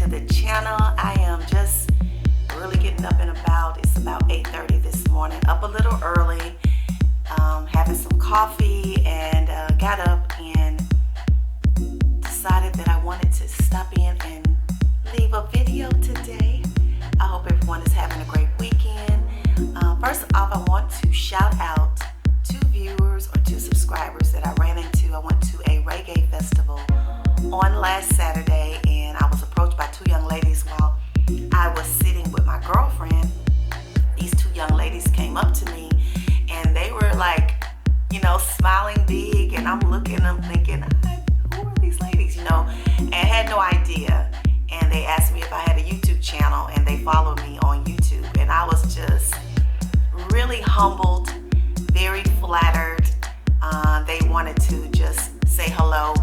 to the channel. I am just really getting up and about. It's about 8:30 this morning, up a little early, having some coffee, and got up and decided that I wanted to stop in and leave a video today. I hope everyone is having a great weekend. First off, I want to shout out two viewers or two subscribers that I ran into. I went to a reggae festival on last Saturday, and I was approached by two young ladies while I was sitting with my girlfriend. These two young ladies came up to me, and they were like, smiling big, and I'm looking, I'm thinking, who are these ladies, and had no idea. And they asked me if I had a YouTube channel, and they followed me on YouTube, and I was just really humbled, very flattered. They wanted to just say hello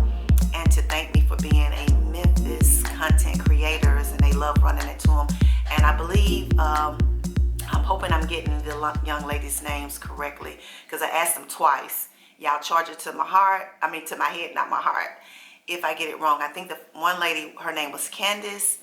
and to thank me for being a Memphis content creators, and they love running into them. And I believe, I'm hoping I'm getting the young ladies' names correctly, because I asked them twice. Y'all charge it to my head, not my heart, if I get it wrong. I think the one lady, her name was Candace,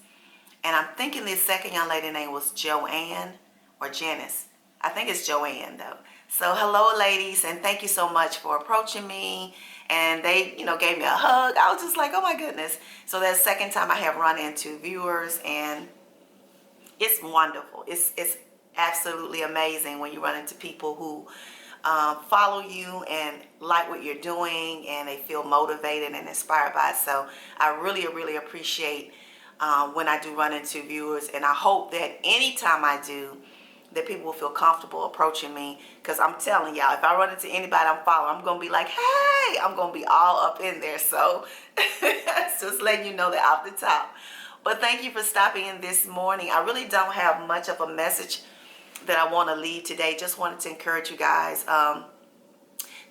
and I'm thinking the second young lady name was Joanne or Janice. I think it's Joanne though. So hello ladies, and thank you so much for approaching me. And they, gave me a hug. I was just like, oh my goodness. So that's the second time I have run into viewers, and it's wonderful. It's absolutely amazing when you run into people who follow you and like what you're doing, and they feel motivated and inspired by it. So I really, really appreciate when I do run into viewers, and I hope that anytime I do, that people will feel comfortable approaching me, because I'm telling y'all, if I run into anybody I'm following, I'm going to be like, hey, I'm going to be all up in there. So just letting you know that off the top. But thank you for stopping in this morning. I really don't have much of a message that I want to leave today. Just wanted to encourage you guys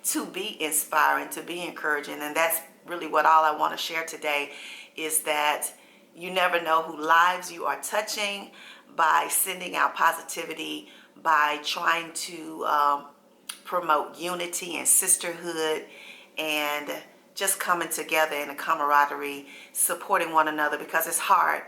to be inspiring, to be encouraging. And that's really what all I want to share today, is that you never know who lives you are touching by sending out positivity, by trying to promote unity and sisterhood, and just coming together in a camaraderie, supporting one another, because it's hard.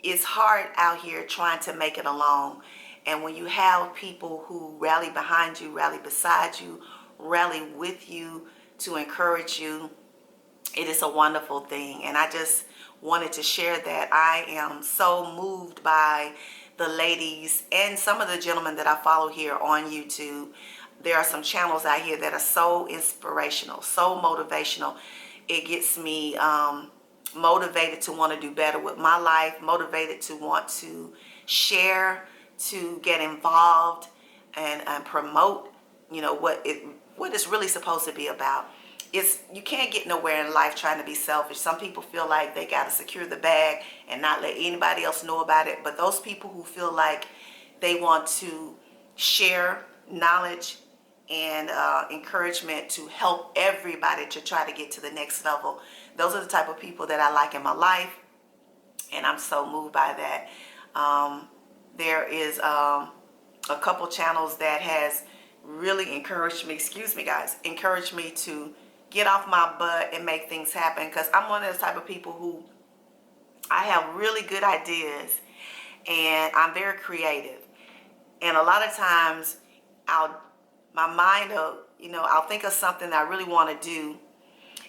It's hard out here trying to make it alone. And when you have people who rally behind you, rally beside you, rally with you to encourage you, it is a wonderful thing. And I just wanted to share that. I am so moved by the ladies and some of the gentlemen that I follow here on YouTube. There are some channels out here that are so inspirational, so motivational. It gets me motivated to want to do better with my life, motivated to want to share, to get involved, and promote, what it's really supposed to be about. You can't get nowhere in life trying to be selfish. Some people feel like they got to secure the bag and not let anybody else know about it. But those people who feel like they want to share knowledge and encouragement to help everybody to try to get to the next level, those are the type of people that I like in my life. And I'm so moved by that. There is a couple channels that has really encouraged me, encouraged me to get off my butt and make things happen, because I'm one of those type of people who, I have really good ideas, and I'm very creative. And a lot of times I'll think of something that I really want to do,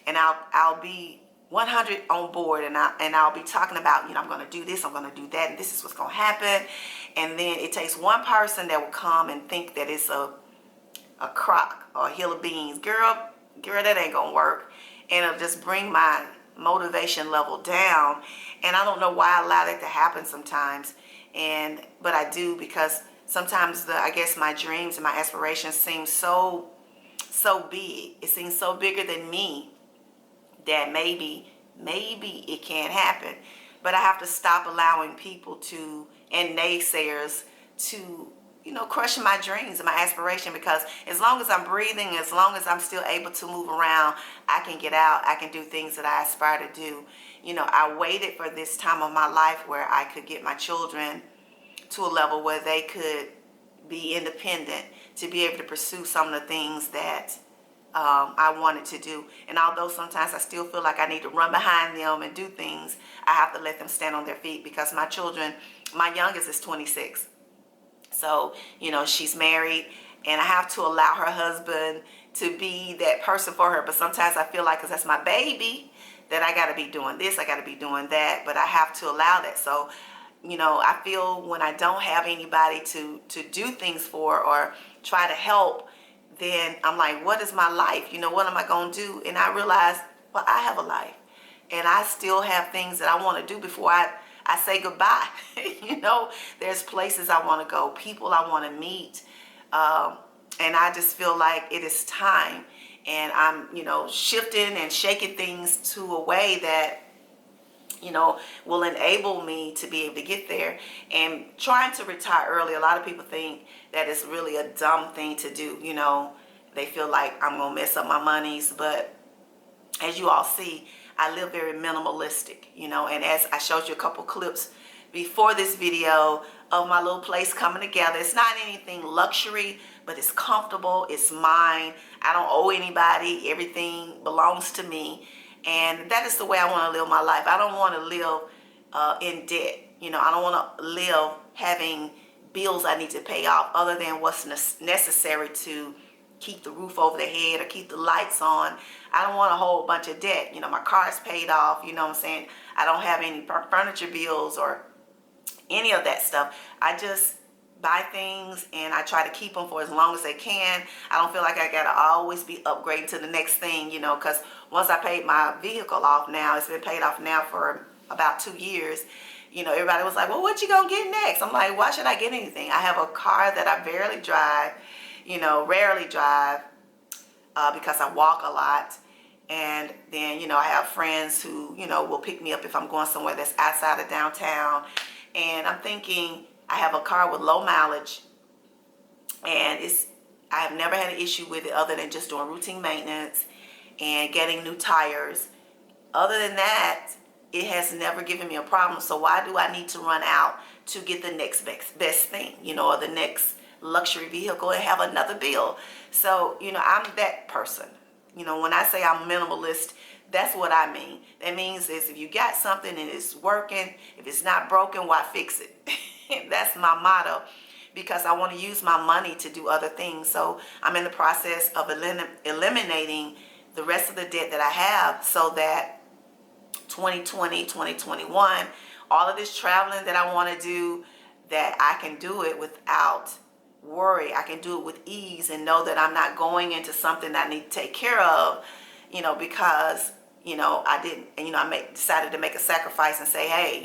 and I'll be 100 on board, and I'll be talking about, I'm going to do this, I'm going to do that, and this is what's going to happen. And then it takes one person that will come and think that it's a crock or a hill of beans. Girl, that ain't gonna work. And it'll just bring my motivation level down. And I don't know why I allow that to happen sometimes. But I do, because sometimes I guess my dreams and my aspirations seem so big. It seems so bigger than me that maybe it can't happen. But I have to stop allowing people and naysayers to crush my dreams and my aspiration, because as long as I'm breathing, as long as I'm still able to move around, I can get out, I can do things that I aspire to do. I waited for this time of my life where I could get my children to a level where they could be independent, to be able to pursue some of the things that I wanted to do. And although sometimes I still feel like I need to run behind them and do things, I have to let them stand on their feet, because my children, my youngest is 26. So, she's married, and I have to allow her husband to be that person for her. But sometimes I feel like, because that's my baby, that I got to be doing this, I got to be doing that, but I have to allow that. So, I feel when I don't have anybody to do things for or try to help, then I'm like, what is my life? What am I going to do? And I realize, well, I have a life, and I still have things that I want to do before I say goodbye. There's places I want to go, people I want to meet. And I just feel like it is time. And I'm, shifting and shaking things to a way that, will enable me to be able to get there. And trying to retire early, a lot of people think that it's really a dumb thing to do. They feel like I'm going to mess up my monies. But as you all see, I live very minimalistic, and as I showed you a couple clips before this video of my little place coming together. It's not anything luxury, but it's comfortable. It's mine. I don't owe anybody. Everything belongs to me. And that is the way I want to live my life. I don't want to live in debt. I don't want to live having bills I need to pay off other than what's necessary to keep the roof over the head or keep the lights on. I don't want a whole bunch of debt. My car's paid off. You know what I'm saying? I don't have any furniture bills or any of that stuff. I just buy things and I try to keep them for as long as they can. I don't feel like I gotta always be upgrading to the next thing, because once I paid my vehicle off now, it's been paid off now for about 2 years. Everybody was like, well, what you gonna get next? I'm like, why should I get anything? I have a car that I barely drive, rarely drive, because I walk a lot. And then, I have friends who, will pick me up if I'm going somewhere that's outside of downtown. And I'm thinking, I have a car with low mileage, and I have never had an issue with it other than just doing routine maintenance and getting new tires. Other than that, it has never given me a problem. So why do I need to run out to get the next best thing, or the next luxury vehicle and have another bill? So, I'm that person. When I say I'm minimalist, that's what I mean. That means is if you got something and it's working, if it's not broken, why fix it? That's my motto, because I want to use my money to do other things. So I'm in the process of eliminating the rest of the debt that I have, so that 2020, 2021, all of this traveling that I want to do, that I can do it without worry. I can do it with ease and know that I'm not going into something that I need to take care of, because I didn't, and I decided to make a sacrifice and say, hey,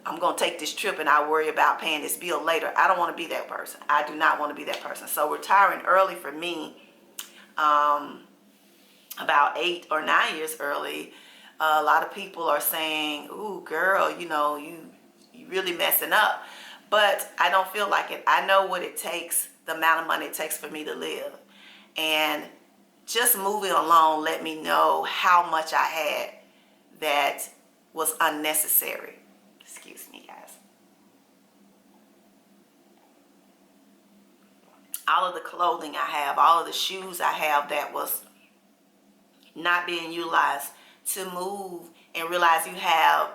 I'm going to take this trip and I worry about paying this bill later. I don't want to be that person. I do not want to be that person. So retiring early for me, about 8 or 9 years early, a lot of people are saying, ooh, girl, you really messing up. But I don't feel like it. I know what it takes, the amount of money it takes for me to live. And just moving along let me know how much I had that was unnecessary. Excuse me, guys. All of the clothing I have, all of the shoes I have that was not being utilized, to move and realize you have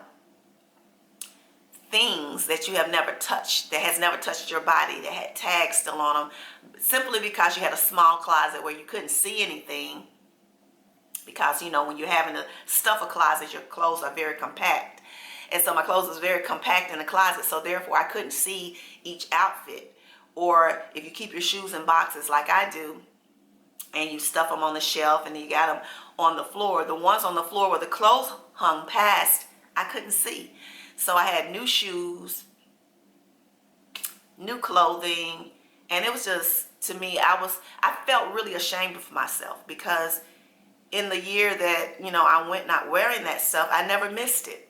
things that you have never touched, that has never touched your body, that had tags still on them, simply because you had a small closet where you couldn't see anything. Because, when you're having to stuff a closet, your clothes are very compact. And so my clothes was very compact in the closet, so therefore I couldn't see each outfit. Or if you keep your shoes in boxes like I do, and you stuff them on the shelf and you got them on the floor, the ones on the floor where the clothes hung past, I couldn't see. So I had new shoes, new clothing, and it was just, to me, I felt really ashamed of myself, because in the year that, I went not wearing that stuff, I never missed it.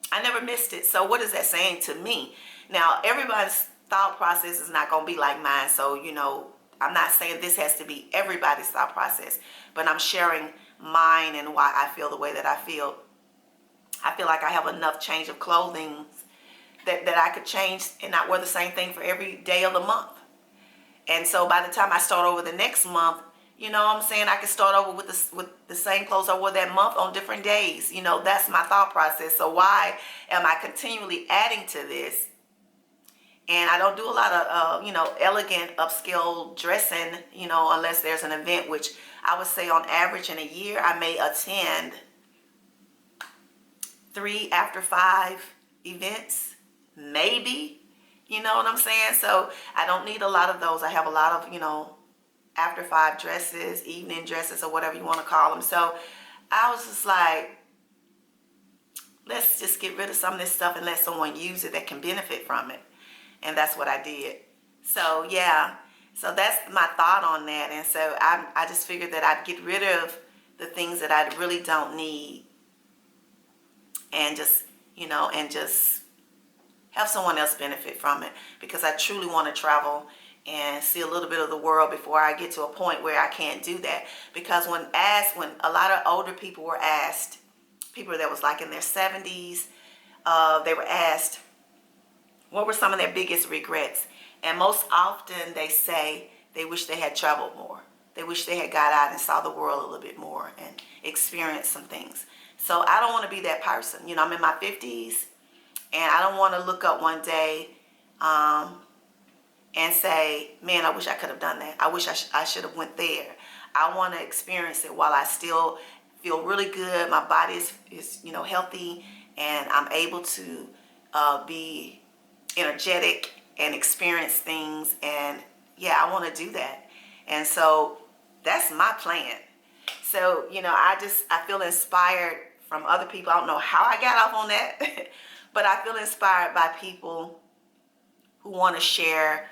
I never missed it. So what is that saying to me? Now, everybody's thought process is not going to be like mine. So, I'm not saying this has to be everybody's thought process, but I'm sharing mine and why I feel the way that I feel. I feel like I have enough change of clothing that I could change and not wear the same thing for every day of the month. And so by the time I start over the next month, You know what I'm saying? I can start over with the same clothes I wore that month on different days. You know, that's my thought process. So why am I continually adding to this? And I don't do a lot of, elegant upscale dressing, unless there's an event, which I would say on average in a year, I may attend 3 after 5 events, maybe, you know what I'm saying? So I don't need a lot of those. I have a lot of, after 5 dresses, evening dresses, or whatever you want to call them. So I was just like, let's just get rid of some of this stuff and let someone use it that can benefit from it. And that's what I did. So yeah, so that's my thought on that. And so I just figured that I'd get rid of the things that I really don't need, and just, and just have someone else benefit from it, because I truly want to travel and see a little bit of the world before I get to a point where I can't do that. Because when a lot of older people were asked, people that was like in their 70s, they were asked, what were some of their biggest regrets? And most often they say they wish they had traveled more. They wish they had got out and saw the world a little bit more and experienced some things. So I don't want to be that person. I'm in my 50s, and I don't want to look up one day and say, man, I wish I could have done that. I wish I should have went there. I want to experience it while I still feel really good. My body is healthy, and I'm able to be energetic and experience things. And yeah, I want to do that. And so that's my plan. So I feel inspired from other people. I don't know how I got off on that but I feel inspired by people who want to share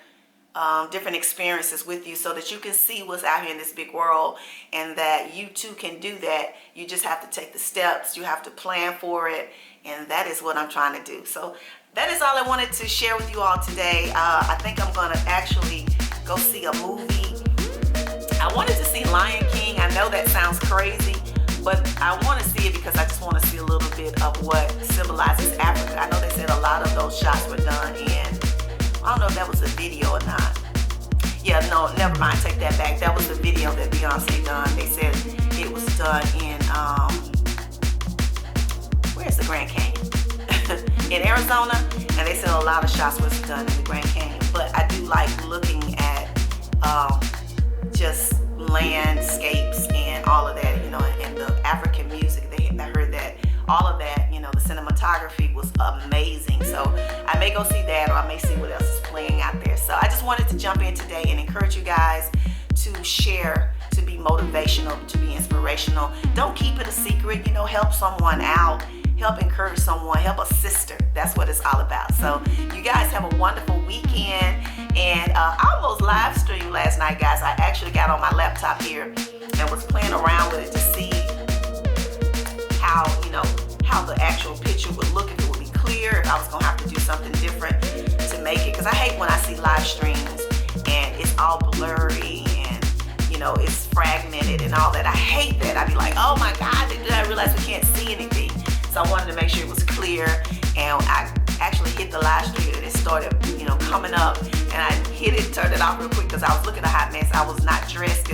different experiences with you, so that you can see what's out here in this big world, and that you too can do that. You just have to take the steps. You have to plan for it, and that is what I'm trying to do. So that is all I wanted to share with you all today. I think I'm going to actually go see a movie. I wanted to see Lion King. I know that sounds crazy, but I want to see it because I just want to see a little bit of what symbolizes Africa. I know they said a lot of those shots were done in, I don't know if that was a video or not. Yeah, no, never mind, take that back. That was the video that Beyonce done. They said it was done in, where's the Grand Canyon? In Arizona, and they said a lot of shots was done in the Grand Canyon. But I do like looking at just landscapes and all of that, and the African music. I heard that all of that, the cinematography was amazing. So I may go see that, or I may see what else is playing out there. So I just wanted to jump in today and encourage you guys to share, to be motivational, to be inspirational. Don't keep it a secret. Help someone out. Help encourage someone, help a sister. That's what it's all about. So you guys have a wonderful weekend. And I almost live streamed last night, guys. I actually got on my laptop here and was playing around with it to see how the actual picture would look, if it would be clear, if I was gonna have to do something different to make it. Because I hate when I see live streams and it's all blurry and it's fragmented and all that. I hate that. I'd be like, oh my God, did I realize we can't see anything? So I wanted to make sure it was clear, and I actually hit the live stream and it started, coming up, and I hit it, turned it off real quick because I was looking a hot mess. I was not dressed.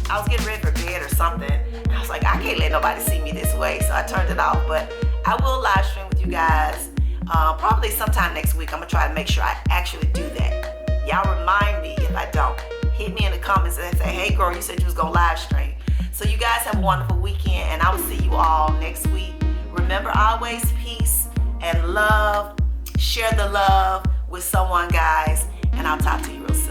I was getting ready for bed or something. And I was like, I can't let nobody see me this way, so I turned it off. But I will live stream with you guys probably sometime next week. I'm gonna try to make sure I actually do that. Y'all remind me if I don't. Hit me in the comments and say, hey girl, you said you was gonna live stream. So you guys have a wonderful weekend, and I will see you all next week. Remember, always peace and love. Share the love with someone, guys, and I'll talk to you real soon.